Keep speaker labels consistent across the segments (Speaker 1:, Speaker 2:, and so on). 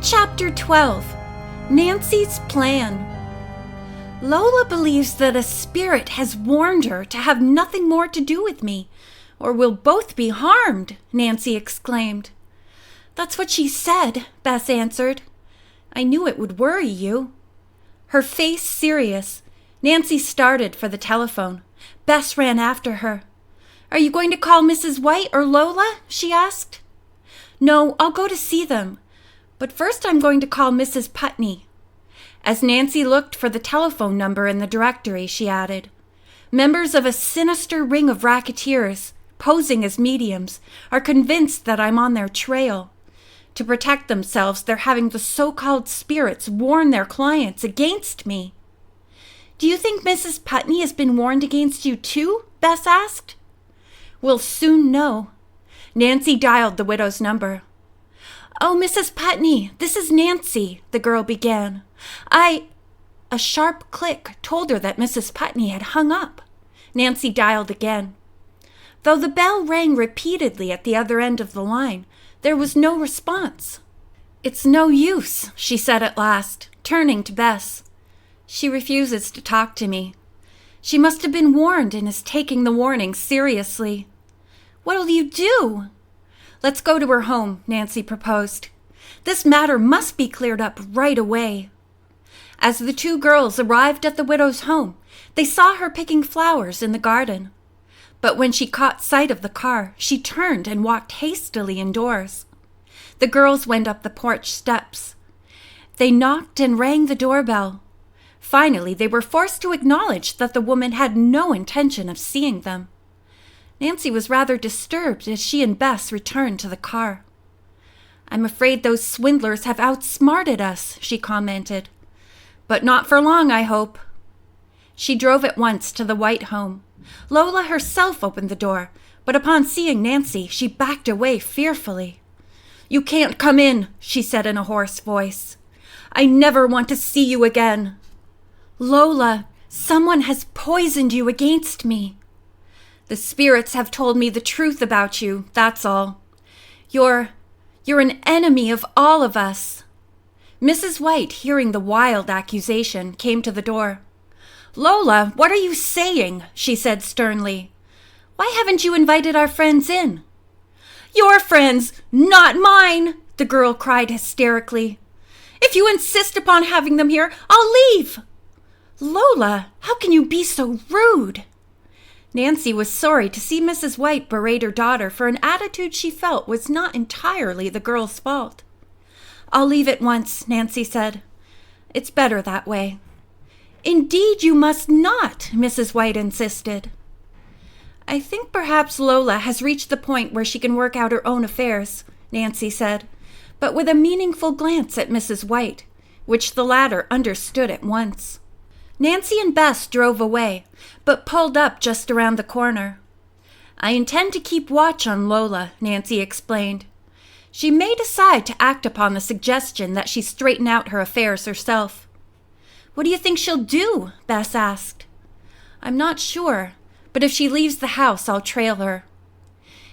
Speaker 1: Chapter 12. Nancy's Plan. Lola believes that a spirit has warned her to have nothing more to do with me, or we'll both be harmed, Nancy exclaimed. That's what she said, Bess answered. I knew it would worry you. Her face serious, Nancy started for the telephone. Bess ran after her. Are you going to call Mrs. White or Lola? She asked. No, I'll go to see them. But first I'm going to call Mrs. Putney. As Nancy looked for the telephone number in the directory, she added, Members of a sinister ring of racketeers, posing as mediums, are convinced that I'm on their trail. To protect themselves, they're having the so-called spirits warn their clients against me. Do you think Mrs. Putney has been warned against you too? Bess asked. We'll soon know. Nancy dialed the widow's number. Oh, Mrs. Putney, this is Nancy, the girl began. A sharp click told her that Mrs. Putney had hung up. Nancy dialed again. Though the bell rang repeatedly at the other end of the line, there was no response. It's no use, she said at last, turning to Bess. She refuses to talk to me. She must have been warned and is taking the warning seriously. What'll you do? Let's go to her home, Nancy proposed. This matter must be cleared up right away. As the two girls arrived at the widow's home, they saw her picking flowers in the garden. But when she caught sight of the car, she turned and walked hastily indoors. The girls went up the porch steps. They knocked and rang the doorbell. Finally, they were forced to acknowledge that the woman had no intention of seeing them. Nancy was rather disturbed as she and Bess returned to the car. I'm afraid those swindlers have outsmarted us, she commented. But not for long, I hope. She drove at once to the White home. Lola herself opened the door, but upon seeing Nancy, she backed away fearfully. You can't come in, she said in a hoarse voice. I never want to see you again. Lola, someone has poisoned you against me. The spirits have told me the truth about you, that's all. You're an enemy of all of us. Mrs. White, hearing the wild accusation, came to the door. Lola, what are you saying? She said sternly. Why haven't you invited our friends in? Your friends, not mine, the girl cried hysterically. If you insist upon having them here, I'll leave. Lola, how can you be so rude? Nancy was sorry to see Mrs. White berate her daughter for an attitude she felt was not entirely the girl's fault. I'll leave at once, Nancy said. It's better that way. Indeed you must not, Mrs. White insisted. I think perhaps Lola has reached the point where she can work out her own affairs, Nancy said, but with a meaningful glance at Mrs. White, which the latter understood at once. Nancy and Bess drove away, but pulled up just around the corner. I intend to keep watch on Lola, Nancy explained. She may decide to act upon the suggestion that she straighten out her affairs herself. What do you think she'll do? Bess asked. I'm not sure, but if she leaves the house, I'll trail her.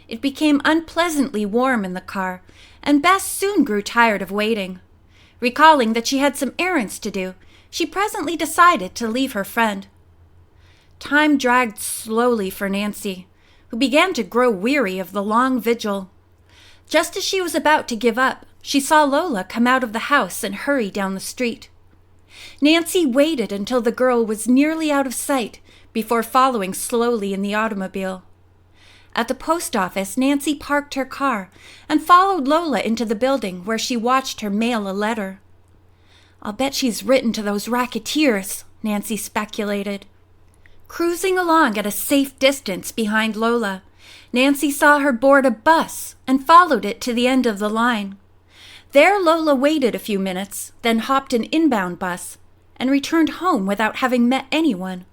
Speaker 1: It became unpleasantly warm in the car, and Bess soon grew tired of waiting. Recalling that she had some errands to do, she presently decided to leave her friend. Time dragged slowly for Nancy, who began to grow weary of the long vigil. Just as she was about to give up, she saw Lola come out of the house and hurry down the street. Nancy waited until the girl was nearly out of sight before following slowly in the automobile. At the post office, Nancy parked her car and followed Lola into the building where she watched her mail a letter. I'll bet she's written to those racketeers, Nancy speculated. Cruising along at a safe distance behind Lola, Nancy saw her board a bus and followed it to the end of the line. There Lola waited a few minutes, then hopped an inbound bus and returned home without having met anyone.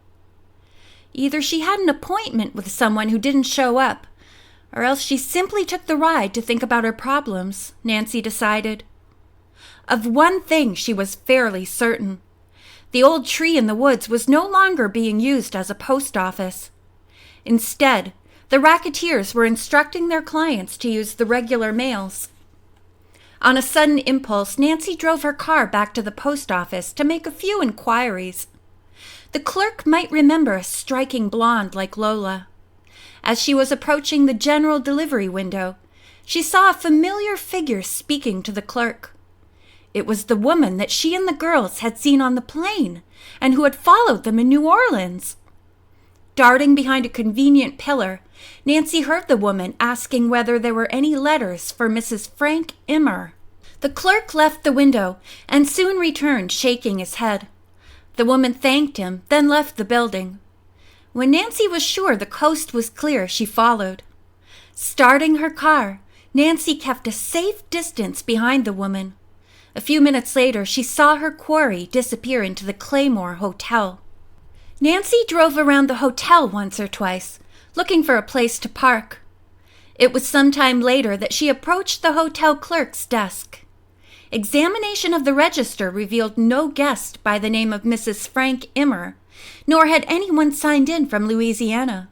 Speaker 1: Either she had an appointment with someone who didn't show up, or else she simply took the ride to think about her problems, Nancy decided. Of one thing she was fairly certain. The old tree in the woods was no longer being used as a post office. Instead, the racketeers were instructing their clients to use the regular mails. On a sudden impulse, Nancy drove her car back to the post office to make a few inquiries. The clerk might remember a striking blonde like Lola. As she was approaching the general delivery window, she saw a familiar figure speaking to the clerk. It was the woman that she and the girls had seen on the plane and who had followed them in New Orleans. Darting behind a convenient pillar, Nancy heard the woman asking whether there were any letters for Mrs. Frank Immer. The clerk left the window and soon returned, shaking his head. The woman thanked him, then left the building. When Nancy was sure the coast was clear, she followed. Starting her car, Nancy kept a safe distance behind the woman. A few minutes later, she saw her quarry disappear into the Claymore Hotel. Nancy drove around the hotel once or twice, looking for a place to park. It was some time later that she approached the hotel clerk's desk. Examination of the register revealed no guest by the name of Mrs. Frank Immer, nor had anyone signed in from Louisiana.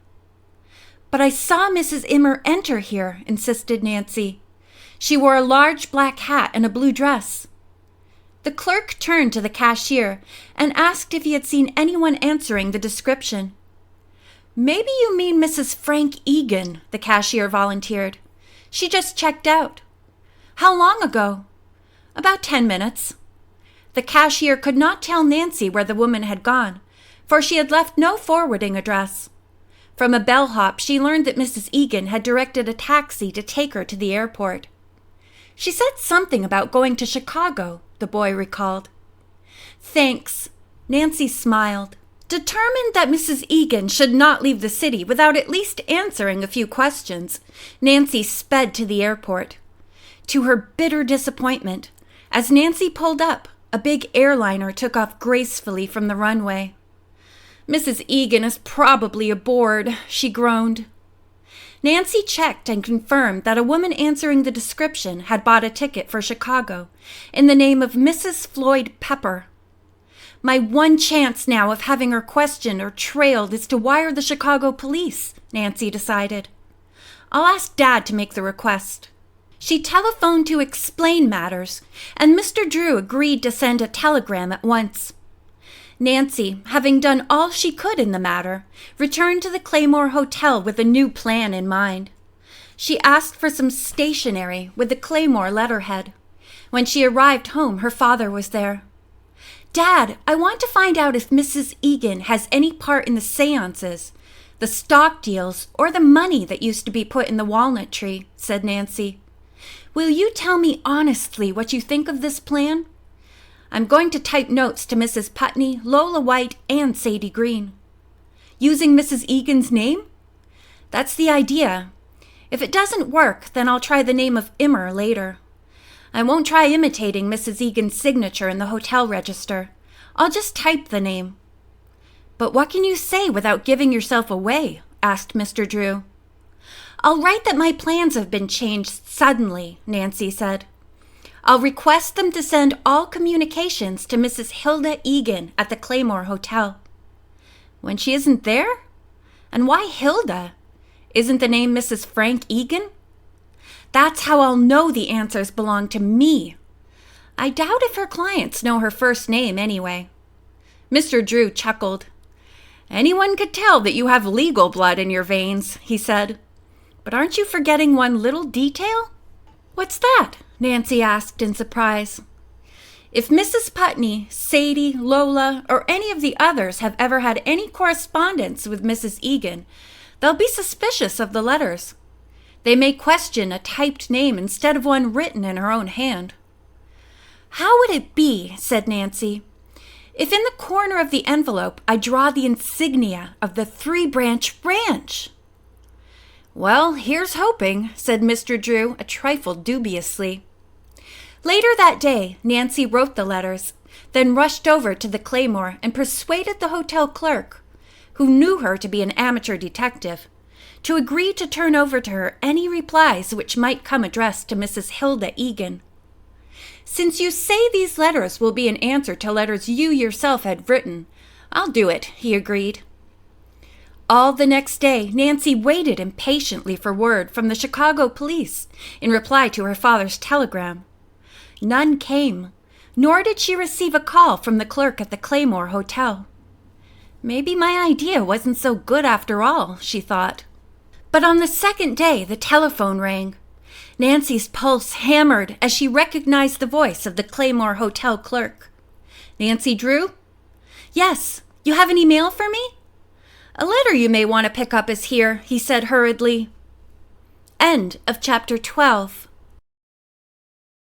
Speaker 1: "But I saw Mrs. Immer enter here," insisted Nancy. "She wore a large black hat and a blue dress." The clerk turned to the cashier and asked if he had seen anyone answering the description. "Maybe you mean Mrs. Frank Egan," the cashier volunteered. "She just checked out." "How long ago?" "About 10 minutes. The cashier could not tell Nancy where the woman had gone, for she had left no forwarding address. From a bellhop, she learned that Mrs. Egan had directed a taxi to take her to the airport. "She said something about going to Chicago," the boy recalled. "Thanks." Nancy smiled. Determined that Mrs. Egan should not leave the city without at least answering a few questions, Nancy sped to the airport. To her bitter disappointment, as Nancy pulled up, a big airliner took off gracefully from the runway. "Mrs. Egan is probably aboard," she groaned. Nancy checked and confirmed that a woman answering the description had bought a ticket for Chicago in the name of Mrs. Floyd Pepper. "My one chance now of having her questioned or trailed is to wire the Chicago police," Nancy decided. "I'll ask Dad to make the request." She telephoned to explain matters, and Mr. Drew agreed to send a telegram at once. Nancy, having done all she could in the matter, returned to the Claymore Hotel with a new plan in mind. She asked for some stationery with the Claymore letterhead. When she arrived home, her father was there. "Dad, I want to find out if Mrs. Egan has any part in the seances, the stock deals, or the money that used to be put in the walnut tree," said Nancy. "Will you tell me honestly what you think of this plan? I'm going to type notes to Mrs. Putney, Lola White, and Sadie Green." "Using Mrs. Egan's name?" "That's the idea. If it doesn't work, then I'll try the name of Immer later. I won't try imitating Mrs. Egan's signature in the hotel register. I'll just type the name." "But what can you say without giving yourself away?" asked Mr. Drew. "I'll write that my plans have been changed suddenly," Nancy said. "I'll request them to send all communications to Mrs. Hilda Egan at the Claymore Hotel." "When she isn't there? And why Hilda? Isn't the name Mrs. Frank Egan?" "That's how I'll know the answers belong to me. I doubt if her clients know her first name anyway." Mr. Drew chuckled. "Anyone could tell that you have legal blood in your veins," he said. "But aren't you forgetting one little detail?" "What's that?" Nancy asked in surprise. "If Mrs. Putney, Sadie, Lola, or any of the others have ever had any correspondence with Mrs. Egan, they'll be suspicious of the letters. They may question a typed name instead of one written in her own hand." "How would it be," said Nancy, "if in the corner of the envelope I draw the insignia of the Three Branch Ranch?" "Well, here's hoping," said Mr. Drew, a trifle dubiously. Later that day, Nancy wrote the letters, then rushed over to the Claymore and persuaded the hotel clerk, who knew her to be an amateur detective, to agree to turn over to her any replies which might come addressed to Mrs. Hilda Egan. "Since you say these letters will be an answer to letters you yourself had written, I'll do it," he agreed. All the next day, Nancy waited impatiently for word from the Chicago police in reply to her father's telegram. None came, nor did she receive a call from the clerk at the Claymore Hotel. Maybe my idea wasn't so good after all, she thought. But on the second day, the telephone rang. Nancy's pulse hammered as she recognized the voice of the Claymore Hotel clerk. Nancy Drew? Yes, you have any mail for me? A letter you may want to pick up is here, he said hurriedly. End of chapter 12.